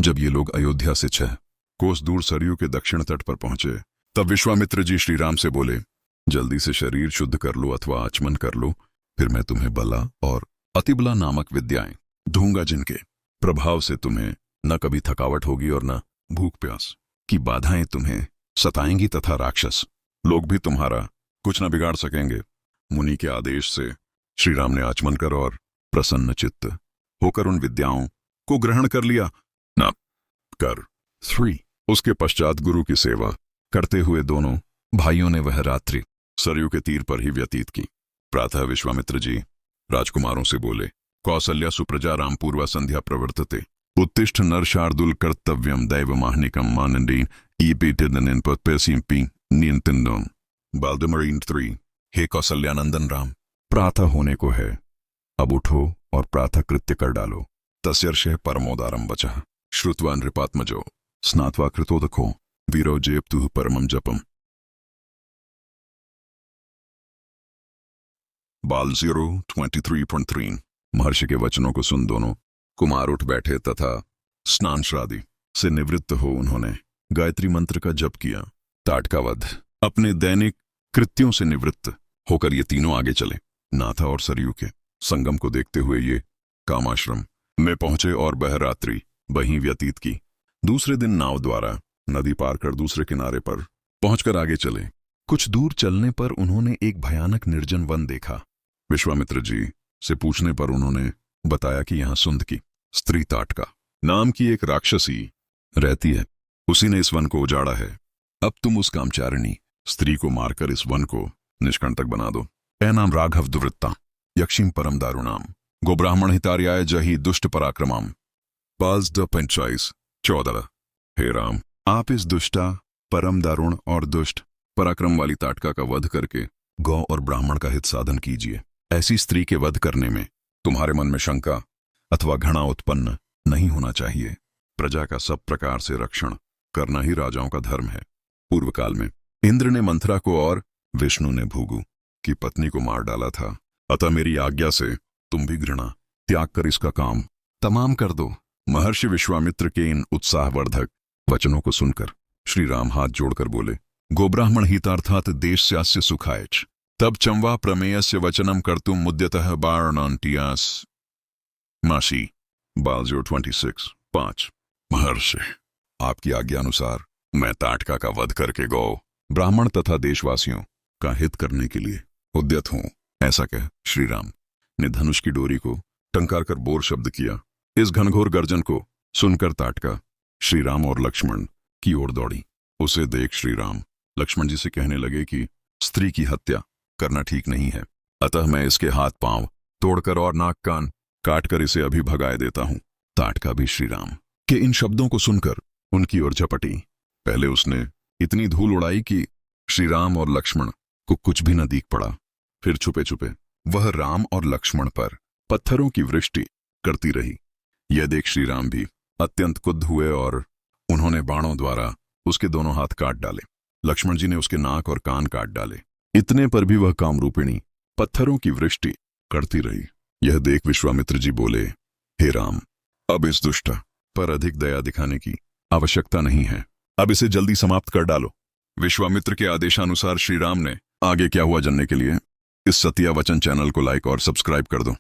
जब ये लोग अयोध्या से 6 कोस दूर सरयू के दक्षिण तट पर पहुंचे, तब विश्वामित्र जी श्री राम से बोले, जल्दी से शरीर शुद्ध कर लो अथवा आचमन कर लो, फिर मैं तुम्हें बला और अतिबला नामक विद्याएं दूंगा, जिनके प्रभाव से तुम्हें न कभी थकावट होगी और न भूख प्यास की बाधाएं तुम्हें सताएंगी, तथा राक्षस लोग भी तुम्हारा कुछ न बिगाड़ सकेंगे। मुनि के आदेश से श्री राम ने आचमन कर और प्रसन्न चित्त होकर उन विद्याओं को ग्रहण कर लिया। न कर 3 उसके पश्चात गुरु की सेवा करते हुए दोनों भाइयों ने वह रात्रि सरयू के तीर पर ही व्यतीत की। प्रातः विश्वामित्र जी राजकुमारों से बोले, कौसल्या सुप्रजा राम पूर्वा संध्या प्रवर्तते, उत्तिष्ठ नर शार्दुल कर्तव्यम दैव माहनिकम मानंडीन ईपीटिदनिन पत्पेसीपी नियंतिंदोन। बाल्दमरीन 3 हे कौसल्यानंदन राम, प्रातः होने को है, अब उठो और प्रातः कृत्य कर डालो। तस्यर्षे परमोदारम वचः श्रुत्वा नृपात्मजो स्नात्वा कृतोदको वीरो जेप्तुः परमं जपम। बाल 0:23.3 महर्षि के वचनों को सुन दोनों कुमार उठ बैठे तथा स्नान श्रादि से निवृत्त हो उन्होंने गायत्री मंत्र का जप किया। ताटकावध अपने दैनिक कृत्यों से निवृत्त होकर ये तीनों आगे चले। नाथा और सरयू के संगम को देखते हुए ये कामाश्रम में पहुंचे और वह रात्रि वहीं व्यतीत की। दूसरे दिन नाव द्वारा नदी पार कर दूसरे किनारे पर पहुंचकर आगे चले। कुछ दूर चलने पर उन्होंने एक भयानक निर्जन वन देखा। विश्वामित्र जी से पूछने पर उन्होंने बताया कि यहां सुंद की स्त्री ताटका नाम की एक राक्षसी रहती है, उसी ने इस वन को उजाड़ा है। अब तुम उस कामचारिणी स्त्री को मारकर इस वन को निष्कंटक बना दो। ए नाम राघव दुवृत्ता यक्षिम परम दारुणाम गोब्राह्मण हितार्याय जही दुष्ट पराक्रमाम। पाल्स द पंचाइस 14 हे राम, आप इस दुष्टा परम दारुण और दुष्ट पराक्रम वाली ताटका का वध करके गौ और ब्राह्मण का हित साधन कीजिए। ऐसी स्त्री के वध करने में तुम्हारे मन में शंका अथवा घृणा उत्पन्न नहीं होना चाहिए। प्रजा का सब प्रकार से रक्षण करना ही राजाओं का धर्म है। पूर्व काल में इंद्र ने मंथरा को और विष्णु ने भृगु की पत्नी को मार डाला था, अतः मेरी आज्ञा से तुम भी घृणा त्याग कर इसका काम तमाम कर दो। महर्षि विश्वामित्र के इन उत्साहवर्धक वचनों को सुनकर श्री राम हाथ जोड़कर बोले, गोब्राह्मण हितार्थात देशस्यास्य सुखायच तब चंवा प्रमेयस्य वचनम कर्तुम मुद्यतः बाणंटियास मासी। बाल 0:26-5 महर्षि, आपकी आज्ञा अनुसार मैं ताटका का वध करके गौ ब्राह्मण तथा देशवासियों का हित करने के लिए उद्यत हूं। ऐसा कह श्री राम ने धनुष की डोरी को टंकार कर बोर शब्द किया। इस घनघोर गर्जन को सुनकर ताटका श्री राम और लक्ष्मण की ओर दौड़ी। उसे देख श्री राम लक्ष्मण जी से कहने लगे कि स्त्री की हत्या करना ठीक नहीं है, अतः मैं इसके हाथ पांव तोड़कर और नाक कान काटकर इसे अभी भगाए देता हूं। ताटका भी श्री राम के इन शब्दों को सुनकर उनकी ओर झपटी। पहले उसने इतनी धूल उड़ाई कि श्री राम और लक्ष्मण को कुछ भी न दिख पड़ा। फिर छुपे छुपे वह राम और लक्ष्मण पर पत्थरों की वृष्टि करती रही। यह देख श्री राम भी अत्यंत क्रुद्ध हुए और उन्होंने बाणों द्वारा उसके दोनों हाथ काट डाले। लक्ष्मण जी ने उसके नाक और कान काट डाले। इतने पर भी वह कामरूपिणी पत्थरों की वृष्टि करती रही। यह देख विश्वामित्र जी बोले, हे राम, अब इस दुष्ट पर अधिक दया दिखाने की आवश्यकता नहीं है, अब इसे जल्दी समाप्त कर डालो। विश्वामित्र के आदेशानुसार श्री राम ने आगे क्या हुआ जानने के लिए इस सत्या वचन चैनल को लाइक और सब्सक्राइब कर दो।